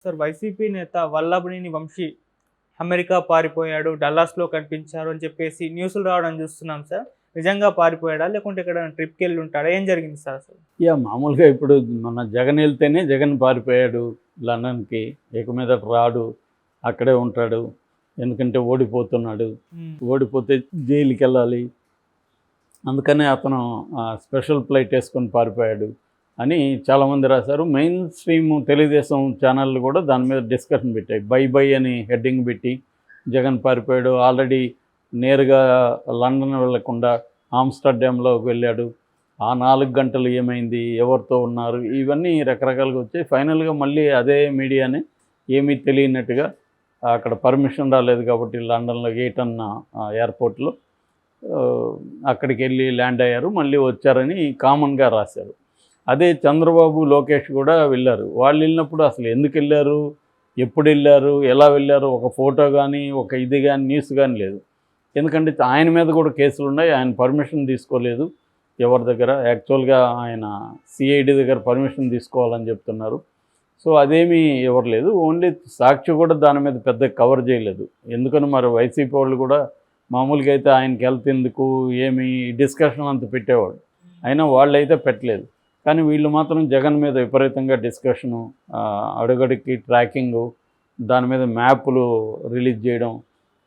Sir YCP నేత Vallabhaneni Vamsi America పారిపోయాడు, డల్లాస్‌లో కనిపించారు అని చెప్పేసి న్యూస్‌లు రావడం చూస్తున్నాం సార్. నిజంగా పారిపోయాడా? లేకుంటే ఎక్కడైనా ట్రిప్‌కెళ్ళి ఉంటాడా? ఏం జరిగింది సార్ అసలు? మామూలుగా ఇప్పుడు మన జగన్ వెళ్తేనే జగన్ పారిపోయాడు లండన్‌కి. ఇక మీదట రాడు. అక్కడే ఉంటాడు. ఎందుకంటే ఓడిపోతున్నాడు. హ్మ్. ఓడిపోతే జైలుకెళ్ళాలి. అందుకనే అతను స్పెషల్ ఫ్లైట్ ఏసుకొని పారిపోయాడు అని చాలామంది రాశారు. మెయిన్ స్ట్రీమ్ తెలుగుదేశం ఛానళ్ళు కూడా దాని మీద డిస్కషన్ పెట్టాయి. బై బై అని హెడ్డింగ్ పెట్టి జగన్ పారిపోయాడు. ఆల్రెడీ నేరుగా లండన్ వెళ్ళకుండా ఆమ్స్టర్డామ్‌లోకి వెళ్ళాడు. ఆ 4 గంటలు ఏమైంది? ఎవరితో ఉన్నారు? ఇవన్నీ రకరకాలుగా వచ్చాయి. ఫైనల్‌గా మళ్ళీ అదే మీడియానే ఏమీ తెలియనట్టుగా అక్కడ పర్మిషన్ రాలేదు కాబట్టి లండన్‌లో ఈటన్ ఎయిర్‌పోర్ట్‌లో అక్కడికెళ్ళి ల్యాండ్ అయ్యారు. మళ్ళీ వచ్చారని కామన్‌గా రాశారు. అదే చంద్రబాబు, లోకేష్ కూడా వెళ్ళారు. వాళ్ళు వెళ్ళినప్పుడు అసలు ఎందుకెళ్ళారు? ఎప్పుడెళ్ళారు? ఎలా వెళ్ళారు? ఒక ఫోటో గానీ, ఒక ఇది గానీ, న్యూస్ గానీ లేదు. ఎందుకంటే ఆయన మీద కూడా కేసులున్నాయి. ఆయన పర్మిషన్ తీసుకోలేదు ఎవరి దగ్గర. యాక్చువల్‌గా ఆయన సిఐడి దగ్గర పర్మిషన్ తీసుకోవాలని చెప్తున్నారు. సో అదేమీ ఇవ్వలేదు. ఓన్లీ సాక్షి కూడా దాని మీద పెద్ద కవర్ చేయలేదు. ఎందుకని మరి వైసీపీ వాళ్ళు కూడా మామూలుగా అయితే ఆయనకి హెల్త్ ఎందుకు ఏమి డిస్కషన్ అంత పెట్టేవాడు. అయినా వాళ్ళైతే పెట్టలేదు. కానీ వీళ్ళు మాత్రం జగన్ మీద విపరీతంగా డిస్కషను, అడుగడుక్కి ట్రాకింగు, దాని మీద మ్యాపులు రిలీజ్ చేయడం.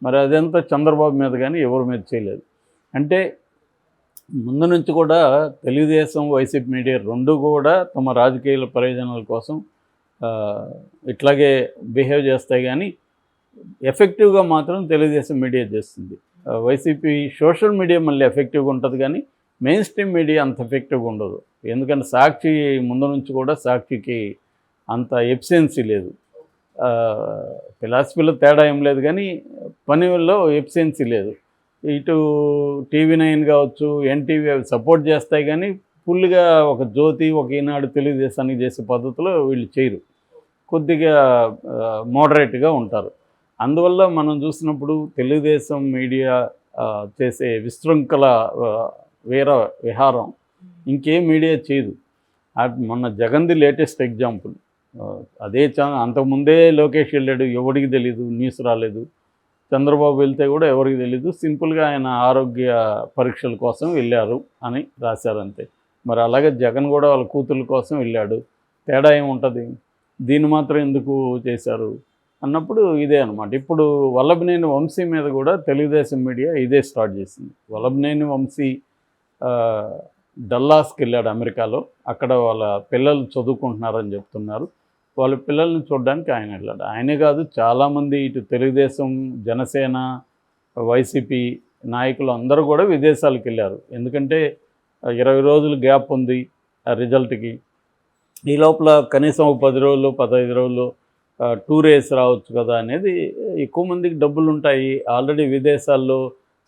మరి అదంతా చంద్రబాబు మీద కానీ ఎవరి మీద చేయలేదు. అంటే ముందు నుంచి కూడా తెలుగుదేశం, వైసీపీ మీడియా రెండు కూడా తమ రాజకీయ ప్రయోజనాల కోసం ఇట్లాగే బిహేవ్ చేస్తాయి. కానీ ఎఫెక్టివ్గా మాత్రం తెలుగుదేశం మీడియా చేస్తుంది. వైసీపీ సోషల్ మీడియా మళ్ళీ ఎఫెక్టివ్గా ఉంటుంది, కానీ మెయిన్ స్ట్రీమ్ మీడియా అంత ఎఫెక్టివ్గా ఉండదు. ఎందుకంటే సాక్షి ముందు నుంచి కూడా సాక్షికి అంత ఎఫిషియన్సీ లేదు. ఫిలాసఫీలో తేడా ఏం లేదు, కానీ పనిలో ఎఫిషియన్సీ లేదు. ఇటు TV9 కావచ్చు, ఎన్టీవీ అవి సపోర్ట్ చేస్తాయి, కానీ ఫుల్గా ఒక జ్యోతి, ఒక ఈనాడు తెలుగుదేశానికి చేసే పద్ధతిలో వీళ్ళు చేయరు. కొద్దిగా మోడరేట్గా ఉంటారు. అందువల్ల మనం చూసినప్పుడు తెలుగుదేశం మీడియా చేసే విశృంఖల వీర విహారం ఇంకేం మీడియా చేయదు. మొన్న జగన్ది లేటెస్ట్ ఎగ్జాంపుల్. అదే అంతకుముందే లోకేష్ వెళ్ళాడు, ఎవరికి తెలీదు, న్యూస్ రాలేదు. చంద్రబాబు వెళ్తే కూడా ఎవరికి తెలీదు. సింపుల్గా ఆయన ఆరోగ్య పరీక్షల కోసం వెళ్ళారు అని రాశారంతే. మరి అలాగే జగన్ కూడా వాళ్ళ కూతుర్ల కోసం వెళ్ళాడు. తేడా ఏముంటుంది? దీన్ని మాత్రం ఎందుకు చేశారు అన్నప్పుడు ఇదే అనమాట. ఇప్పుడు వల్లభనేని వంశీ మీద కూడా తెలుగుదేశం మీడియా ఇదే స్టార్ట్ చేసింది. వల్లభనేని వంశీ డల్లాస్కి వెళ్ళాడు అమెరికాలో. అక్కడ వాళ్ళ పిల్లలు చదువుకుంటున్నారని చెప్తున్నారు. వాళ్ళ పిల్లల్ని చూడడానికి ఆయన వెళ్ళాడు. ఆయనే కాదు, చాలామంది ఇటు తెలుగుదేశం, జనసేన, వైసీపీ నాయకులు అందరూ కూడా విదేశాలకు వెళ్ళారు. ఎందుకంటే 20 రోజులు గ్యాప్ ఉంది రిజల్ట్కి. ఈ లోపల కనీసం 10 రోజులు, 15 రోజులు టూర్ వేసి రావచ్చు కదా అనేది. ఎక్కువ మందికి డబ్బులు ఉంటాయి. ఆల్రెడీ విదేశాల్లో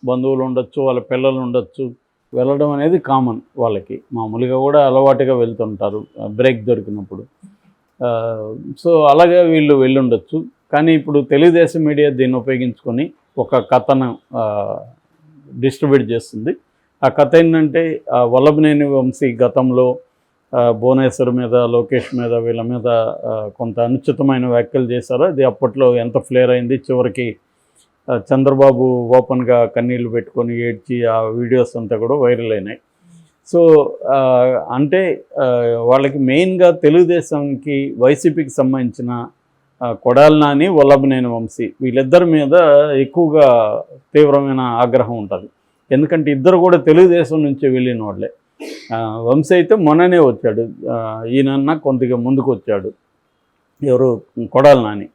బంధువులు ఉండొచ్చు, వాళ్ళ పిల్లలు ఉండొచ్చు. వెళ్ళడం అనేది కామన్ వాళ్ళకి. మామూలుగా కూడా అలవాటుగా వెళ్తుంటారు బ్రేక్ దొరికినప్పుడు. సో అలాగే వీళ్ళు వెళ్ళుండొచ్చు. కానీ ఇప్పుడు తెలుగుదేశం మీడియా దీన్ని ఉపయోగించుకొని ఒక కథను డిస్ట్రిబ్యూట్ చేస్తుంది. ఆ కథ ఏంటంటే వల్లభనేని వంశీ గతంలో భువనేశ్వర్ మీద, లోకేష్ మీద, వీళ్ళ మీద కొంత అనుచితమైన వ్యాఖ్యలు చేశారు. అది అప్పట్లో ఎంత ఫ్లేర్ అయింది. చివరికి చంద్రబాబు ఓపెన్గా కన్నీళ్లు పెట్టుకొని ఏడ్చి ఆ వీడియోస్ అంతా కూడా వైరల్ అయినాయి. సో అంటే వాళ్ళకి మెయిన్గా తెలుగుదేశంకి, వైసీపీకి సంబంధించిన కొడాలి నాని, వల్లభనేని వంశీ వీళ్ళిద్దరి మీద ఎక్కువగా తీవ్రమైన ఆగ్రహం ఉంటుంది. ఎందుకంటే ఇద్దరు కూడా తెలుగుదేశం నుంచి వెళ్ళిన వాళ్ళే. వంశీ అయితే మొన్ననే వచ్చాడు, ఈయనన్నా కొద్దిగా ముందుకు వచ్చాడు, ఎవరు కొడాలి నాని.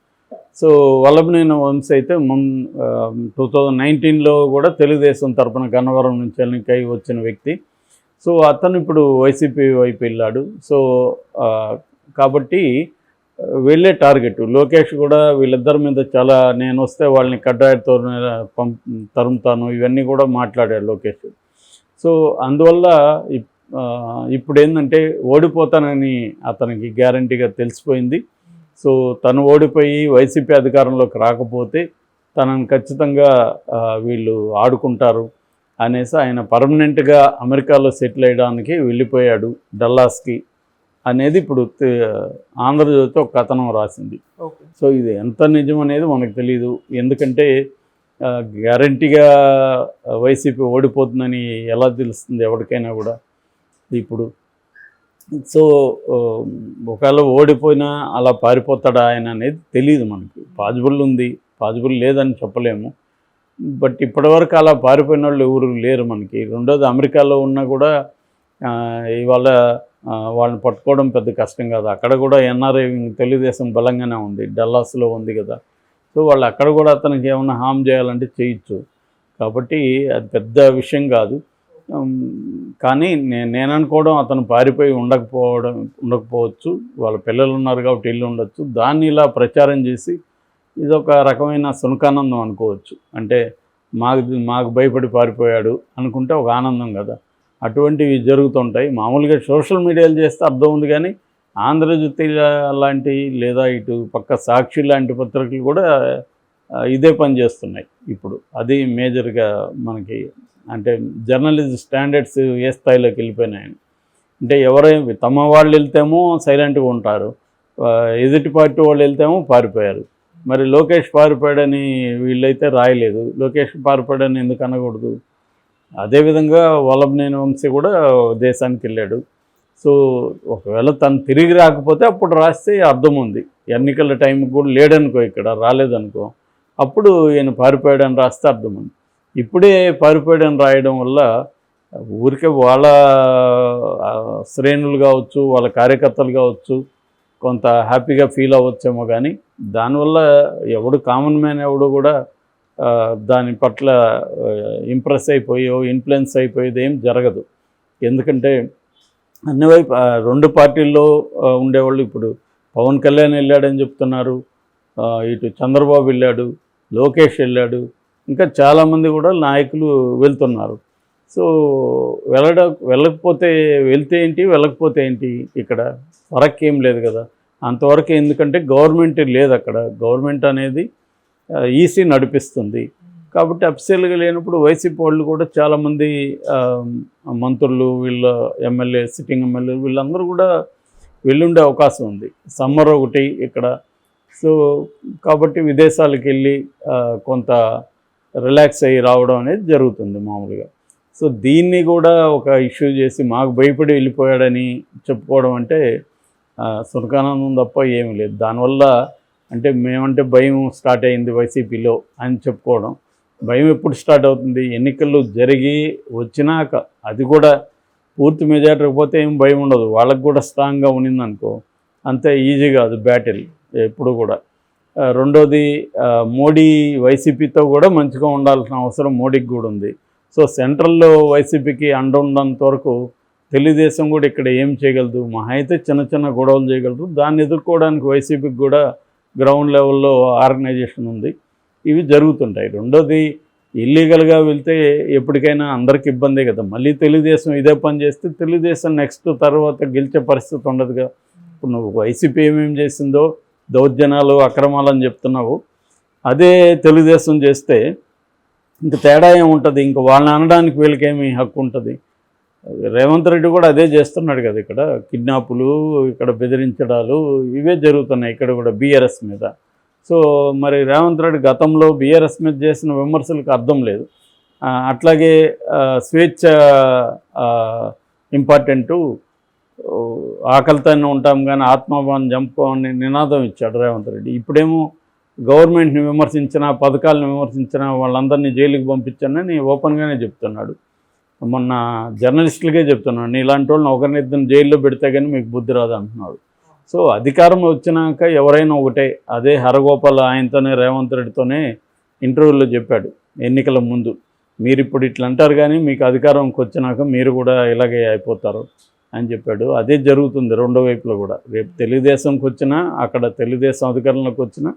సో వల్లభనేని వంశీ అయితే 2019లో కూడా తెలుగుదేశం తరపున గన్నవరం నుంచి ఎన్నికై వచ్చిన వ్యక్తి. సో అతను ఇప్పుడు వైసీపీ వైపు వెళ్ళాడు. సో కాబట్టి వెళ్ళే టార్గెట్ లోకేష్ కూడా వీళ్ళిద్దరి మీద చాలా, నేను వస్తే వాళ్ళని కడ్డాయితో తరుముతాను, ఇవన్నీ కూడా మాట్లాడాడు లోకేష్. సో అందువల్ల ఇప్పుడు ఏంటంటే ఓడిపోతానని అతనికి గ్యారంటీగా తెలిసిపోయింది. సో తను ఓడిపోయి వైసీపీ అధికారంలోకి రాకపోతే తనను ఖచ్చితంగా వీళ్ళు ఆడుకుంటారు అనేసి ఆయన పర్మనెంట్గా అమెరికాలో సెటిల్ అయ్యడానికి వెళ్ళిపోయాడు డల్లాస్కి. అనేది ఇప్పుడు ఆంధ్రజ్యోతి ఒక కథనం రాసింది. ఓకే. సో ఇది ఎంత నిజం అనేది మనకు తెలియదు. ఎందుకంటే గ్యారంటీగా వైసీపీ ఓడిపోతుందని ఎలా తెలుస్తుంది ఎవరికైనా కూడా ఇప్పుడు. సో ఒకవేళ ఓడిపోయినా అలా పారిపోతాడా ఆయన అనేది తెలియదు మనకి. పాజిబుల్ ఉంది, పాజిబుల్ లేదని చెప్పలేము. బట్ ఇప్పటివరకు అలా పారిపోయిన వాళ్ళు ఎవరు లేరు మనకి. రెండోది అమెరికాలో ఉన్నా కూడా ఇవాళ వాళ్ళని పట్టుకోవడం పెద్ద కష్టం కాదు. అక్కడ కూడా ఎన్ఆర్ఐ తెలుగుదేశం బలంగానే ఉంది, డల్లాస్లో ఉంది కదా. సో వాళ్ళు అక్కడ కూడా అతనికి ఏమైనా హామ్ చేయాలంటే చేయొచ్చు. కాబట్టి అది పెద్ద విషయం కాదు. కానీ నేను అనుకోవడం అతను పారిపోయి ఉండకపోవచ్చు. వాళ్ళ పిల్లలు ఉన్నారు కాబట్టి ఇల్లు ఉండొచ్చు. దాన్ని ఇలా ప్రచారం చేసి ఇదొక రకమైన సునకానందం అనుకోవచ్చు. అంటే మాకు భయపడి పారిపోయాడు అనుకుంటే ఒక ఆనందం కదా. అటువంటివి జరుగుతుంటాయి. మామూలుగా సోషల్ మీడియాలు చేస్తే అర్థం ఉంది, కానీ ఆంధ్రజ్యోతి లాంటి లేదా ఇటు పక్క సాక్షి లాంటి పత్రికలు కూడా ఇదే పని చేస్తున్నాయి ఇప్పుడు. అది మేజర్గా మనకి అంటే జర్నలిజం స్టాండర్డ్స్ ఏ స్థాయిలోకి వెళ్ళిపోయినాయని. అంటే ఎవరైనా తమ వాళ్ళు వెళ్తేమో సైలెంట్గా ఉంటారు, ఎదుటి పార్టీ వాళ్ళు వెళ్తేమో పారిపోయారు. మరి లోకేష్ పారిపోయాడని వీళ్ళైతే రాయలేదు, లోకేష్ పారిపోయాడని ఎందుకు అనకూడదు? అదేవిధంగా వల్లభనేని వంశీ కూడా దేశానికి వెళ్ళాడు. సో ఒకవేళ తను తిరిగి రాకపోతే అప్పుడు రాస్తే అర్థం ఉంది. ఎన్నికల టైంకి కూడా లేడనుకో, ఇక్కడ రాలేదనుకో, అప్పుడు ఈయన పారిపోయాడని రాస్తే అర్థం ఉంది. ఇప్పుడే పారిపోయాడని రాయడం వల్ల ఊరికే వాళ్ళ శ్రేణులు కావచ్చు, వాళ్ళ కార్యకర్తలు కావచ్చు కొంత హ్యాపీగా ఫీల్ అవ్వచ్చేమో, కానీ దానివల్ల ఎవడు కామన్ మ్యాన్ ఎవడు కూడా దాని పట్ల ఇంప్రెస్ అయిపోయో ఇన్ఫ్లుయెన్స్ అయిపోయేది ఏం జరగదు. ఎందుకంటే అన్ని వైపు రెండు పార్టీల్లో ఉండేవాళ్ళు ఇప్పుడు పవన్ కళ్యాణ్ వెళ్ళాడని చెప్తున్నారు, ఇటు చంద్రబాబు వెళ్ళాడు, లోకేష్ వెళ్ళాడు, ఇంకా చాలామంది కూడా నాయకులు వెళ్తున్నారు. సో వెళ్ళకపోతే వెళ్తే ఏంటి, వెళ్ళకపోతే ఏంటి, ఇక్కడ ఫరక్ ఏం లేదు కదా అంతవరకు. ఎందుకంటే గవర్నమెంట్ లేదు అక్కడ, గవర్నమెంట్ అనేది ఈసీ నడిపిస్తుంది. కాబట్టి అఫీషియల్గా లేనప్పుడు వైసీపీ వాళ్ళు కూడా చాలామంది మంత్రులు, వీళ్ళ ఎమ్మెల్యే, సిట్టింగ్ ఎమ్మెల్యే వీళ్ళందరూ కూడా వెళ్ళుండే అవకాశం ఉంది. సమ్మర్ ఒకటి ఇక్కడ. సో కాబట్టి విదేశాలకు వెళ్ళి కొంత రిలాక్స్ అయ్యి రావడం అనేది జరుగుతుంది మామూలుగా. సో దీన్ని కూడా ఒక ఇష్యూ చేసి మాకు భయపడి వెళ్ళిపోయాడని చెప్పుకోవడం అంటే సునకానందం తప్ప ఏమీ లేదు. దానివల్ల అంటే మేమంటే భయం స్టార్ట్ అయింది వైసీపీలో అని చెప్పుకోవడం. భయం ఎప్పుడు స్టార్ట్ అవుతుంది? ఎన్నికలు జరిగి వచ్చినాక. అది కూడా పూర్తి మెజారిటీ పోతే ఏం భయం ఉండదు, వాళ్ళకు కూడా స్ట్రాంగ్గా ఉన్నిందనుకో అంతే ఈజీ కాదు బ్యాటిల్ ఎప్పుడు కూడా. రెండోది మోడీ వైసీపీతో కూడా మంచిగా ఉండాల్సిన అవసరం మోడీకి కూడా ఉంది. సో సెంట్రల్లో వైసీపీకి అండ ఉన్నంత వరకు తెలుగుదేశం కూడా ఇక్కడ ఏం చేయగలదు? మహా అయితే చిన్న చిన్న గొడవలు చేయగలరు. దాన్ని ఎదుర్కోవడానికి వైసీపీకి కూడా గ్రౌండ్ లెవెల్లో ఆర్గనైజేషన్ ఉంది. ఇవి జరుగుతుంటాయి. రెండోది ఇల్లీగల్గా వెళ్తే ఎప్పటికైనా అందరికి ఇబ్బందే కదా. మళ్ళీ తెలుగుదేశం ఇదే పని చేస్తే తెలుగుదేశం నెక్స్ట్ తర్వాత గెలిచే పరిస్థితి ఉండదుగా. ఇప్పుడు నువ్వు వైసీపీ ఏమేమి చేసిందో దౌర్జన్యాలు, అక్రమాలు అని చెప్తున్నావు, అదే తెలుగుదేశం చేస్తే ఇంక తేడా ఏముంటుంది? ఇంక వాళ్ళని అనడానికి వీళ్ళకేమి హక్కు ఉంటుంది? రేవంత్ రెడ్డి కూడా అదే చేస్తున్నాడు కదా. ఇక్కడ కిడ్నాపులు, ఇక్కడ బెదిరించడాలు ఇవే జరుగుతున్నాయి ఇక్కడ కూడా బీఆర్ఎస్ మీద. సో మరి రేవంత్ రెడ్డి గతంలో బీఆర్ఎస్ మీద చేసిన విమర్శలకు అర్థం లేదు. అట్లాగే స్వేచ్ఛ ఇంపార్టెంటు, ఆకలితోనే ఉంటాం కానీ ఆత్మాభిమానం చంపుకోమని నినాదం ఇచ్చాడు రేవంత్ రెడ్డి. ఇప్పుడేమో గవర్నమెంట్ని విమర్శించిన, పథకాలను విమర్శించిన వాళ్ళందరినీ జైలుకి పంపించానని ఓపెన్గానే చెప్తున్నాడు. మొన్న జర్నలిస్టులకే చెప్తున్నాడు, నీలాంటి వాళ్ళని ఒకరినిద్దరిని జైల్లో పెడితే కానీ మీకు బుద్ధి రాదు అంటున్నాడు. సో అధికారం వచ్చినాక ఎవరైనా ఒకటే. అదే హరగోపాల్ ఆయనతోనే రేవంత్ రెడ్డితోనే ఇంటర్వ్యూలో చెప్పాడు ఎన్నికల ముందు, మీరు ఇప్పుడు ఇట్లా అంటారు కానీ మీకు అధికారంకి వచ్చినాక మీరు కూడా ఇలాగే అయిపోతారు అని చెప్పాడు. అదే జరుగుతుంది రెండో వైపులో కూడా. రేపు తెలుగుదేశంకి వచ్చినా, అక్కడ తెలుగుదేశం అధికారంలోకి వచ్చినా